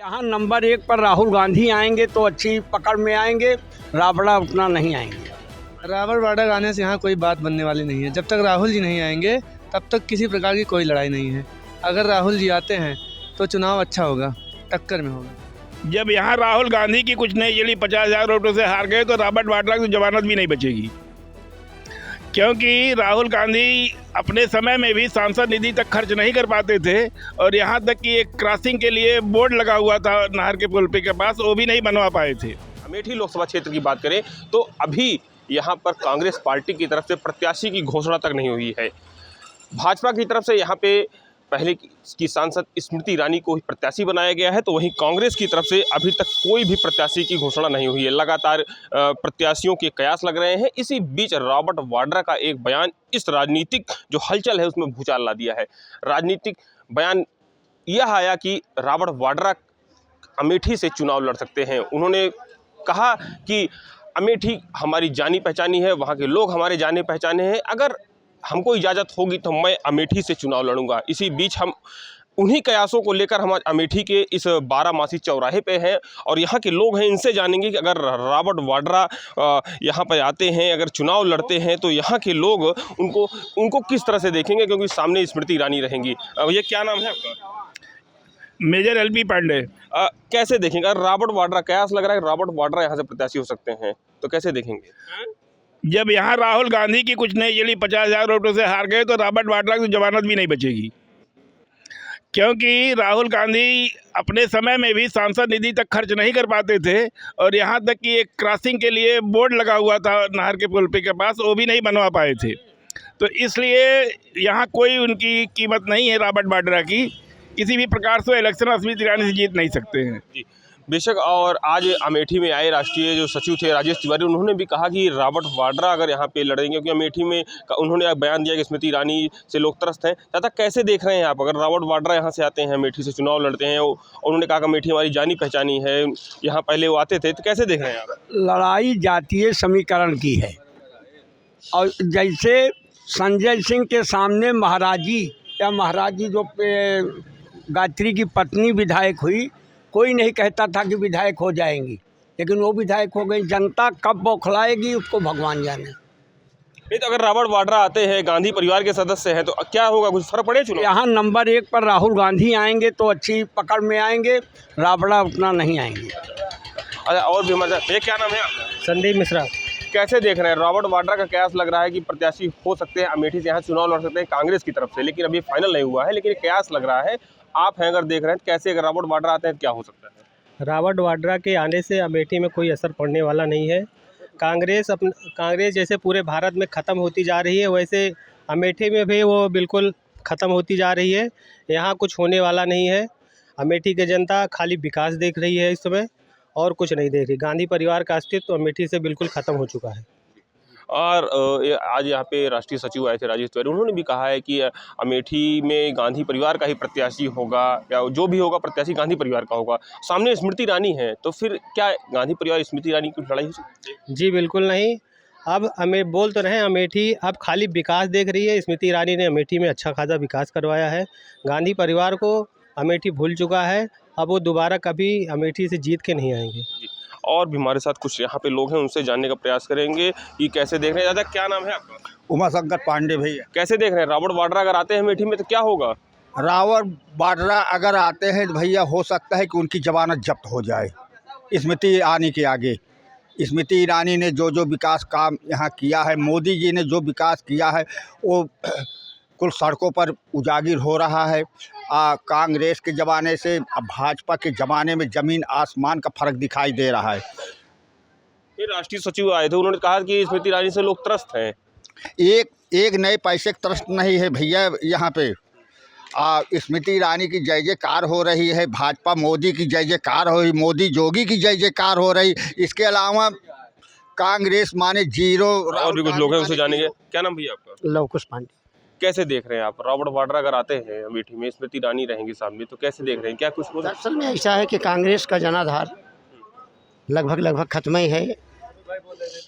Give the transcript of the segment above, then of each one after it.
यहाँ नंबर 1 पर राहुल गांधी आएंगे तो अच्छी पकड़ में आएंगे, राबड़ा उतना नहीं आएंगे। रावण वाडा आने से यहाँ कोई बात बनने वाली नहीं है। जब तक राहुल जी नहीं आएंगे तब तक किसी प्रकार की कोई लड़ाई नहीं है। अगर राहुल जी आते हैं तो चुनाव अच्छा होगा, टक्कर में होगा। जब यहाँ राहुल गांधी की कुछ नहीं चली, 50,000 वोटों से हार गए, तो रॉबर्ट वाड्रा की जमानत भी नहीं बचेगी, क्योंकि राहुल गांधी अपने समय में भी सांसद निधि तक खर्च नहीं कर पाते थे, और यहाँ तक कि एक क्रॉसिंग के लिए बोर्ड लगा हुआ था नहर के पुल पे के पास, वो भी नहीं बनवा पाए थे। अमेठी लोकसभा क्षेत्र की बात करें तो अभी यहाँ पर कांग्रेस पार्टी की तरफ से प्रत्याशी की घोषणा तक नहीं हुई है। भाजपा की तरफ से यहाँ पे पहले की सांसद स्मृति ईरानी को ही प्रत्याशी बनाया गया है, तो वहीं कांग्रेस की तरफ से अभी तक कोई भी प्रत्याशी की घोषणा नहीं हुई है। लगातार प्रत्याशियों के कयास लग रहे हैं। इसी बीच रॉबर्ट वाड्रा का एक बयान इस राजनीतिक जो हलचल है उसमें भूचाल ला दिया है। राजनीतिक बयान यह आया कि रॉबर्ट वाड्रा अमेठी से चुनाव लड़ सकते हैं। उन्होंने कहा कि अमेठी हमारी जानी पहचानी है, वहाँ के लोग हमारे जाने पहचाने हैं, अगर हमको इजाज़त होगी तो मैं अमेठी से चुनाव लड़ूंगा। इसी बीच हम उन्हीं कयासों को लेकर हम अमेठी के इस 12 चौराहे पे हैं और यहाँ के लोग हैं, इनसे जानेंगे कि अगर रॉबर्ट वाड्रा यहाँ पर आते हैं, अगर चुनाव लड़ते हैं, तो यहाँ के लोग उनको किस तरह से देखेंगे, क्योंकि सामने स्मृति ईरानी रहेंगी। ये क्या नाम है आपका? Major LP Pandey. कैसे देखेंगे? अगर रॉबर्ट वाड्रा, कयास लग रहा है कि रॉबर्ट वाड्रा यहाँ से प्रत्याशी हो सकते हैं, तो कैसे देखेंगे? जब यहाँ राहुल गांधी की कुछ नहीं चली, 50,000 वोटों से हार गए, तो रॉबर्ट वाड्रा की जमानत भी नहीं बचेगी, क्योंकि राहुल गांधी अपने समय में भी सांसद निधि तक खर्च नहीं कर पाते थे, और यहाँ तक कि एक क्रॉसिंग के लिए बोर्ड लगा हुआ था नहर के पुल पे के पास, वो भी नहीं बनवा पाए थे। तो इसलिए यहाँ कोई उनकी कीमत नहीं है रॉबर्ट वाड्रा की। किसी भी प्रकार से इलेक्शन स्मृति ईरानी से जीत नहीं सकते हैं। जी बेशक। और आज अमेठी में आए राष्ट्रीय जो सचिव थे राजेश तिवारी, उन्होंने भी कहा कि रॉबर्ट वाड्रा अगर यहाँ पे लड़ेंगे, क्योंकि अमेठी में उन्होंने बयान दिया कि स्मृति ईरानी से लोग त्रस्त हैं। दादा कैसे देख रहे हैं आप, अगर रॉबर्ट वाड्रा यहाँ से आते हैं, अमेठी से चुनाव लड़ते हैं, उन्होंने कहा कि अमेठी हमारी जानी पहचानी है, यहाँ पहले वो आते थे, तो कैसे देख रहे हैं आप? लड़ाई जातीय समीकरण की है, और जैसे संजय सिंह के सामने महाराजी या महाराजी जो गायत्री की पत्नी विधायक हुई, कोई नहीं कहता था कि विधायक हो जाएंगी, लेकिन वो विधायक हो गई। जनता कब बौखलाएगी उसको भगवान जाने। नहीं तो अगर रॉबर्ट वाड्रा आते हैं, गांधी परिवार के सदस्य हैं, तो क्या होगा? कुछ फर्क पड़े चुनाव? यहाँ नंबर 1 पर राहुल गांधी आएंगे तो अच्छी पकड़ में आएंगे, राबड़ा उतना नहीं आएंगे। अच्छा, और भी हमारे ये क्या नाम है आपका? संदीप मिश्रा। कैसे देख रहे हैं? रॉबर्ट वाड्रा का कयास लग रहा है कि प्रत्याशी हो सकते हैं, अमेठी से यहाँ चुनाव लड़ सकते हैं कांग्रेस की तरफ से, लेकिन अभी फाइनल नहीं हुआ है, लेकिन कयास लग रहा है। आप हैं अगर देख रहे हैं, तो कैसे अगर रॉबर्ट वाड्रा आते हैं तो क्या हो सकता है? रॉबर्ट वाड्रा के आने से अमेठी में कोई असर पड़ने वाला नहीं है। कांग्रेस जैसे पूरे भारत में ख़त्म होती जा रही है, वैसे अमेठी में भी वो बिल्कुल ख़त्म होती जा रही है। यहाँ कुछ होने वाला नहीं है। अमेठी की जनता खाली विकास देख रही है इस समय, और कुछ नहीं देख रही। गांधी परिवार का अस्तित्व अमेठी से बिल्कुल ख़त्म हो चुका है। और आज यहाँ पे राष्ट्रीय सचिव आए थे राजेश तिवारी, उन्होंने भी कहा है कि अमेठी में गांधी परिवार का ही प्रत्याशी होगा, या जो भी होगा प्रत्याशी गांधी परिवार का होगा। सामने स्मृति ईरानी है, तो फिर क्या गांधी परिवार स्मृति ईरानी की लड़ाई हो सकती है? जी बिल्कुल नहीं। अब हमें बोल तो रहे हैं, अमेठी अब खाली विकास देख रही है। स्मृति ईरानी ने अमेठी में अच्छा खासा विकास करवाया है। गांधी परिवार को अमेठी भूल चुका है। अब वो दोबारा कभी अमेठी से जीत के नहीं आएंगे। और भी हमारे साथ कुछ यहाँ पे लोग हैं, उनसे जानने का प्रयास करेंगे कि कैसे देख रहे हैं। दादा क्या नाम है आपका? उमाशंकर पांडे भैया। कैसे देख रहे हैं? रॉबर्ट वाड्रा अगर आते हैं अमेठी में तो क्या होगा? रॉबर्ट वाड्रा अगर आते हैं तो भैया हो सकता है कि उनकी जमानत जब्त हो जाए स्मृति ईरानी के आगे। स्मृति ईरानी ने जो जो विकास काम यहाँ किया है, मोदी जी ने जो विकास किया है, वो कुल सड़कों पर उजागर हो रहा है। कांग्रेस के ज़माने से अब भाजपा के ज़माने में ज़मीन आसमान का फ़र्क दिखाई दे रहा है। ये राष्ट्रीय सचिव आए थे, उन्होंने कहा कि स्मृति ईरानी से लोग त्रस्त हैं। एक नए पैसे का त्रस्त नहीं है भैया। यहाँ पे स्मृति ईरानी की जय जयकार हो रही है, भाजपा मोदी की जय जयकार हो रही, मोदी जोगी की जय जयकार हो रही। इसके अलावा कांग्रेस माने जीरो। और भी कुछ लोग हैं, उनसे जानेंगे। क्या नाम भैया आपका? लवकुश पांडे। कैसे देख रहे हैं आप? रॉबर्ट वाड्रा अगर आते हैं अमेठी में, स्मृति ईरानी रहेंगी सामने, तो कैसे देख रहे हैं? क्या कुछ हो सकता है? असल में ऐसा है कि कांग्रेस का जनाधार लगभग खत्म ही है।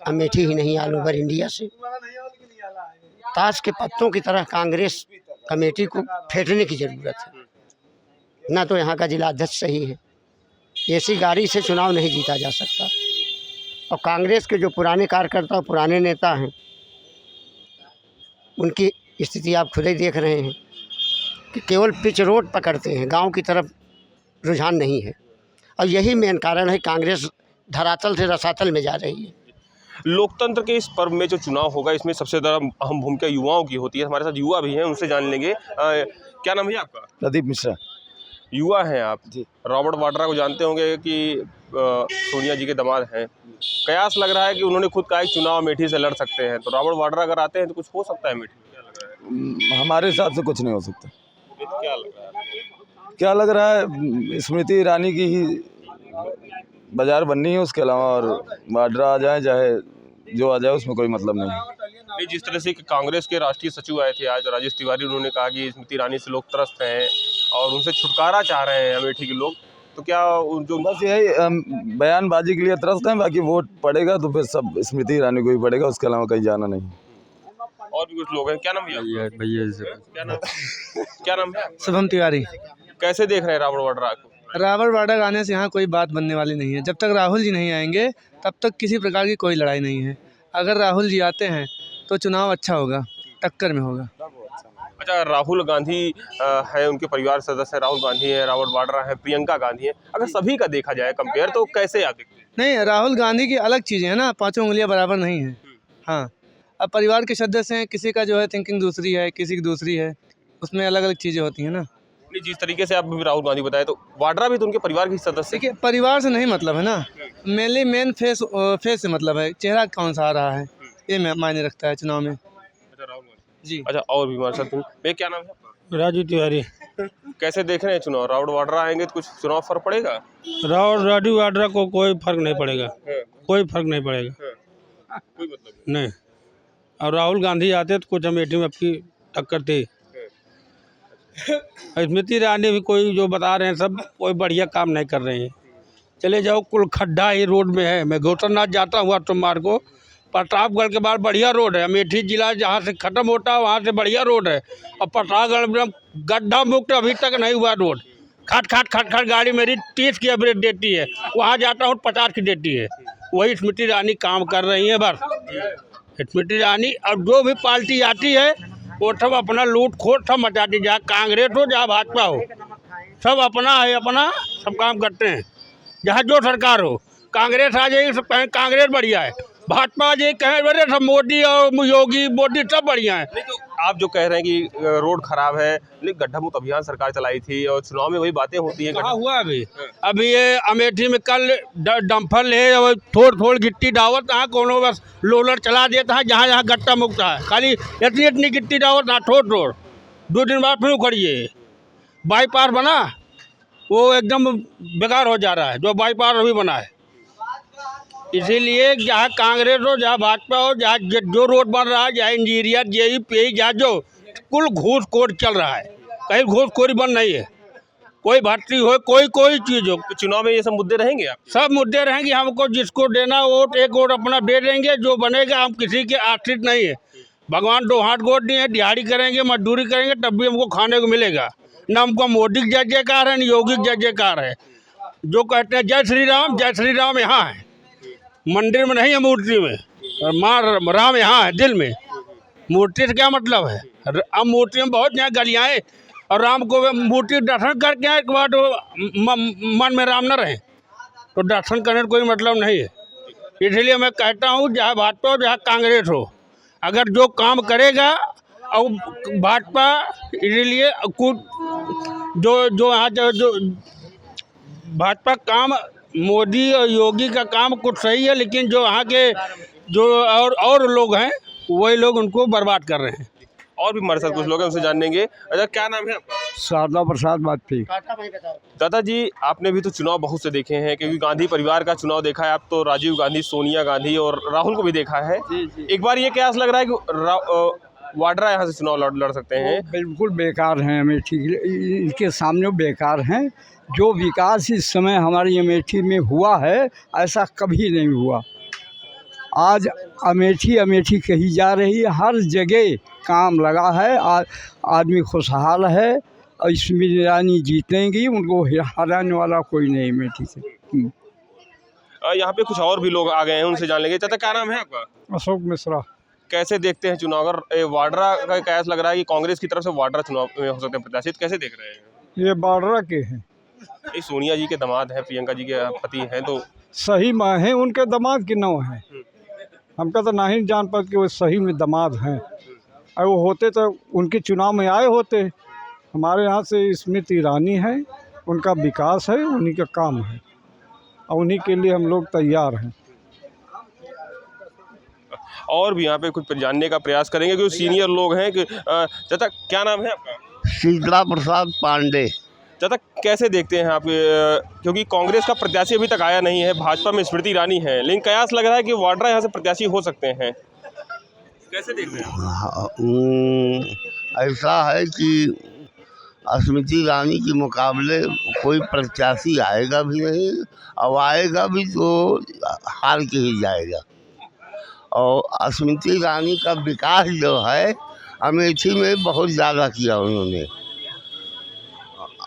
अमेठी ही नहीं, ऑल ओवर इंडिया से ताश के पत्तों की तरह कांग्रेस कमेटी को फेंटने की ज़रूरत है। ना तो यहाँ का जिला अध्यक्ष सही है, ऐसी गाड़ी से चुनाव नहीं जीता जा सकता। और कांग्रेस के जो पुराने कार्यकर्ता और पुराने नेता हैं, उनकी स्थिति आप खुद ही देख रहे हैं कि केवल पिच रोड पकड़ते हैं, गांव की तरफ रुझान नहीं है। और यही मेन कारण है कांग्रेस धरातल से रसातल में जा रही है। लोकतंत्र के इस पर्व में जो चुनाव होगा, इसमें सबसे ज़्यादा अहम भूमिका युवाओं की होती है। हमारे साथ युवा भी हैं, उनसे जान लेंगे। क्या नाम है आपका? प्रदीप मिश्रा। युवा हैं आप जी। रॉबर्ट वाड्रा को जानते होंगे कि सोनिया जी के दामाद हैं। कयास लग रहा है कि उन्होंने खुद कहा कि चुनाव अमेठी से लड़ सकते हैं, तो रॉबर्ट वाड्रा अगर आते हैं तो कुछ हो सकता है अमेठी में? क्या लग रहा है? हमारे हिसाब से कुछ नहीं हो सकता। क्या लग रहा है? क्या लग रहा है, स्मृति ईरानी की ही बाजार बननी है, उसके अलावा और वाड्रा आ जाए चाहे जो आ जाए उसमें कोई मतलब नहीं। नहीं, जिस तरह से कांग्रेस के राष्ट्रीय सचिव आए थे आज, राजेश तिवारी, उन्होंने कहा कि स्मृति ईरानी से लोग त्रस्त हैं और उनसे छुटकारा चाह रहे हैं अमेठी के लोग, तो क्या जो बस यही बयानबाजी के लिए त्रस्त हैं, बाकी वोट पड़ेगा तो फिर सब स्मृति ईरानी को ही पड़ेगा, उसके अलावा कहीं जाना नहीं। और भी कुछ लोग हैं। क्या नाम है? क्या नाम है? शुभम तिवारी। कैसे देख रहे हैं रॉबर्ट वाड्रा को? रॉबर्ट वाड्रा आने से यहाँ कोई बात बनने वाली नहीं है। जब तक राहुल जी नहीं आएंगे तब तक किसी प्रकार की कोई लड़ाई नहीं है। अगर राहुल जी आते हैं तो चुनाव अच्छा होगा, टक्कर में होगा। अच्छा, राहुल गांधी है, उनके परिवार सदस्य राहुल गांधी है, रॉबर्ट वाड्रा है, प्रियंका गांधी है। अगर सभी का देखा जाए कंपेयर, तो कैसे आप देखते हैं? नहीं, राहुल गांधी की अलग चीज़ें हैं ना, पांचों उंगलियां बराबर नहीं हैं। हाँ, अब परिवार के सदस्य हैं, किसी का जो है थिंकिंग दूसरी है, किसी की दूसरी है, उसमें अलग अलग चीज़ें होती हैं ना। जिस तरीके से आप भी राहुल गांधी बताए, तो वाड्रा भी तो उनके परिवार के सदस्य। देखिए, परिवार से नहीं मतलब है ना, मेनली मेन फेस से मतलब है, चेहरा कौन सा आ रहा है, ये मायने रखता है चुनाव में। अच्छा, राहुल गांधी जी। अच्छा, और भी हमारे साथ मैं, क्या नाम है आपका? राजू तिवारी। कैसे देख रहे हैं चुनाव? रॉबर्ट वाड्रा आएंगे तो कुछ चुनाव फर्क पड़ेगा? राजू वाड्रा को कोई फर्क नहीं पड़ेगा, कोई फर्क नहीं पड़ेगा, कोई मतलब नहीं। और राहुल गांधी आते तो कुछ अमेठी में आपकी टक्कर थी। स्मृति ईरानी भी कोई जो बता रहे हैं सब कोई बढ़िया काम नहीं कर रहे हैं। चले जाओ, कुल खड्डा ही रोड में है। मैं गौतमनाथ जाता हुआ सोमवार को, प्रतापगढ़ के बाद बढ़िया रोड है। अमेठी जिला जहाँ से ख़त्म होता है वहाँ से बढ़िया रोड है, और प्रतापगढ़ में गड्ढा मुक्त अभी तक नहीं हुआ रोड। खट खट खट खट गाड़ी मेरी 30 की एवरेज देती है, वहाँ जाता हूँ 50 की देती है। वही स्मृति ईरानी काम कर रही है बस। स्मृति ईरानी और जो भी पार्टी आती है वो सब अपना लूट खोट सब मचाती, जहाँ कांग्रेस हो जहाँ भाजपा हो, सब अपना है, अपना सब काम करते हैं। जहाँ जो सरकार हो, कांग्रेस आ जाएगी सब कहें कांग्रेस बढ़िया है, भाजपा आ जाएगी कहें अरे सब मोदी और योगी मोदी सब बढ़िया है। नहीं, तो आप जो कह रहे हैं कि रोड खराब है, लेकिन गड्ढा मुक्त अभियान सरकार चलाई थी और चुनाव में वही बातें होती हैं। कहाँ हुआ अभी ये अमेठी में कल डंफर ले और थोड़ गिट्टी डावत, यहाँ कोनो बस लोलर चला देता है, जहाँ जहाँ गड्ढा मुक्त है खाली इतनी गिट्टी डावत, ना थोड़ 2 दिन बाद फिर उखड़िए। बाईपास बना वो एकदम बेकार हो जा रहा है, जो बाईपास अभी बना है। इसीलिए जहाँ कांग्रेस हो जहाँ भाजपा हो, जहाँ जो रोड बन रहा है, जहाँ इंजीनियर जेई पे जहाँ जो कुल घूसखोर चल रहा है, कहीं घूसखोरी बंद नहीं है। कोई भर्ती हो, कोई चीज़ हो, तो चुनाव में ये सब मुद्दे रहेंगे आप? सब मुद्दे रहेंगे। हमको जिसको देना वोट, एक वोट अपना दे देंगे, जो बनेगा। हम किसी के आश्रित नहीं है। भगवान 2 हाथ गोद दिए हैं, दिहाड़ी करेंगे, मजदूरी करेंगे, तब भी हमको खाने को मिलेगा। न हमको मोदी की जय जयकार है, न योगी की जय जयकार है। जो कहते हैं जय श्री राम यहाँ है, मंदिर में नहीं है, मूर्ति में। और माँ राम यहाँ है दिल में। मूर्ति से क्या मतलब है? अब मूर्ति में बहुत यहाँ गलियाँ हैं, और राम को मूर्ति दर्शन करके आए के बाद मन में राम न रहे तो दर्शन करने का कोई मतलब नहीं है। इसलिए मैं कहता हूँ जहाँ भाजपा हो जहाँ कांग्रेस हो, अगर जो काम करेगा और भाजपा, इसलिए कुछ जो यहाँ जो भाजपा काम, मोदी और योगी का काम कुछ सही है, लेकिन जो यहाँ के जो और लोग हैं वही लोग उनको बर्बाद कर रहे हैं। और भी हमारे साथ कुछ लोग हैं, उनसे जान लेंगे। अच्छा, क्या नाम है आपका? शारदा प्रसाद बाजपेयी। दादाजी, आपने भी तो चुनाव बहुत से देखे हैं, क्योंकि गांधी परिवार का चुनाव देखा है आप तो, राजीव गांधी, सोनिया गांधी और राहुल को भी देखा है। एक बार ये कयास लग रहा है कि वाड्रा यहाँ से चुनाव लड़ सकते हैं? बिल्कुल बेकार हैं अमेठी, इनके सामने बेकार हैं। जो विकास इस समय हमारी अमेठी में हुआ है ऐसा कभी नहीं हुआ। आज अमेठी कही जा रही है, हर जगह काम लगा है, आदमी खुशहाल है स्मृति ईरानी जीतेंगी, उनको हराने वाला कोई नहीं अमेठी से। यहाँ पे कुछ और भी लोग आ गए हैं, उनसे जान लेंगे। चाचा क्या नाम है आपका? अशोक मिश्रा। कैसे देखते हैं चुनाव? अगर वाड्रा का कयास लग रहा है कि कांग्रेस की तरफ से वाड्रा चुनाव में हो सकते हैं प्रत्याशित, कैसे देख रहे हैं? ये वाड्रा के हैं, ये सोनिया जी के दामाद हैं, प्रियंका जी के पति हैं, तो सही माँ हैं, उनके दामाद के नाम हैं। हमका तो नहीं जान पाते कि वो सही में दामाद हैं, और वो होते तो उनके चुनाव में आए होते। हमारे यहाँ से स्मृति ईरानी है, उनका विकास है, उन्हीं का काम है, और उन्हीं के लिए हम लोग तैयार हैं। और भी यहाँ पे कुछ जानने का प्रयास करेंगे क्योंकि सीनियर लोग हैं कि चाचा क्या नाम है आपका? शीतला प्रसाद पांडे। चाचा कैसे देखते हैं आप, क्योंकि कांग्रेस का प्रत्याशी अभी तक आया नहीं है, भाजपा में स्मृति ईरानी है, लेकिन कयास लग रहा है कि वाड्रा यहाँ से प्रत्याशी हो सकते हैं, कैसे देखते हैं? ऐसा है कि स्मृति ईरानी के मुकाबले कोई प्रत्याशी आएगा भी नहीं, और आएगा भी तो हार के ही जाएगा। और स्मृति ईरानी का विकास जो है अमेठी में बहुत ज़्यादा किया उन्होंने,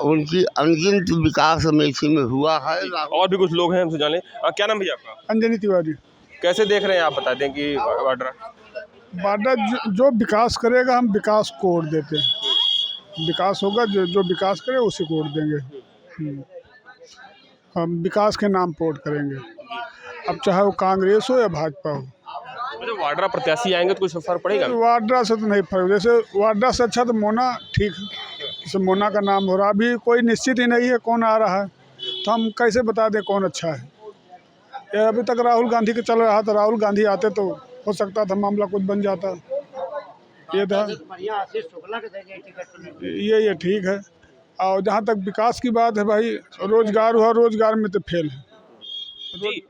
उनकी अनगिनत विकास अमेठी में हुआ है। और भी कुछ लोग हैं, हमसे जाने। क्या नाम भैया आपका? अंजनी तिवारी। कैसे देख रहे हैं आप, बता दें कि वाड्रा जो विकास करेगा हम विकास को वोट देते हैं। विकास होगा, जो विकास करे उसे को वोट देंगे। हम विकास के नाम पर वोट करेंगे, अब चाहे वो कांग्रेस हो या भाजपा हो। जब वाड्रा प्रत्याशी आएंगे तो कुछ फर्क पड़ेगा? वाड्रा से तो नहीं फर्क, जैसे वाड्रा से अच्छा तो मोना ठीक है, जैसे मोना का नाम हो रहा, अभी कोई निश्चित ही नहीं है कौन आ रहा है, तो हम कैसे बता दें कौन अच्छा है। ये अभी तक राहुल गांधी के चल रहा था, राहुल गांधी आते तो हो सकता था मामला कुछ बन जाता, ये था ये ठीक है। और जहाँ तक विकास की बात है भाई, रोजगार हुआ, रोजगार में तो फेल है जी।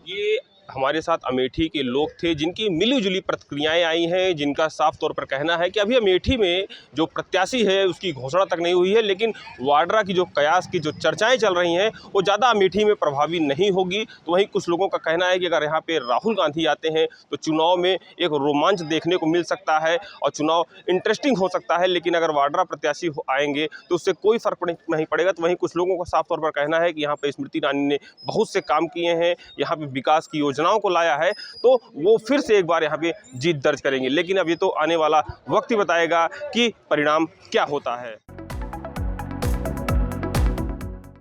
ये हमारे साथ अमेठी के लोग थे जिनकी मिलीजुली प्रतिक्रियाएं आई हैं, जिनका साफ तौर पर कहना है कि अभी अमेठी में जो प्रत्याशी है उसकी घोषणा तक नहीं हुई है, लेकिन वाड्रा की जो कयास की जो चर्चाएं चल रही हैं वो ज़्यादा अमेठी में प्रभावी नहीं होगी। तो वहीं कुछ लोगों का कहना है कि अगर यहाँ पे राहुल गांधी आते हैं तो चुनाव में एक रोमांच देखने को मिल सकता है और चुनाव इंटरेस्टिंग हो सकता है, लेकिन अगर वाड्रा प्रत्याशी आएंगे तो उससे कोई फर्क नहीं पड़ेगा। तो वहीं कुछ लोगों का साफ तौर पर कहना है कि यहाँ पर स्मृति ईरानी ने बहुत से काम किए हैं, यहाँ पर विकास की योजनाओं को लाया है, तो वो फिर से एक बार यहाँ पे जीत दर्ज करेंगे। लेकिन अब ये तो आने वाला वक्त ही बताएगा कि परिणाम क्या होता है।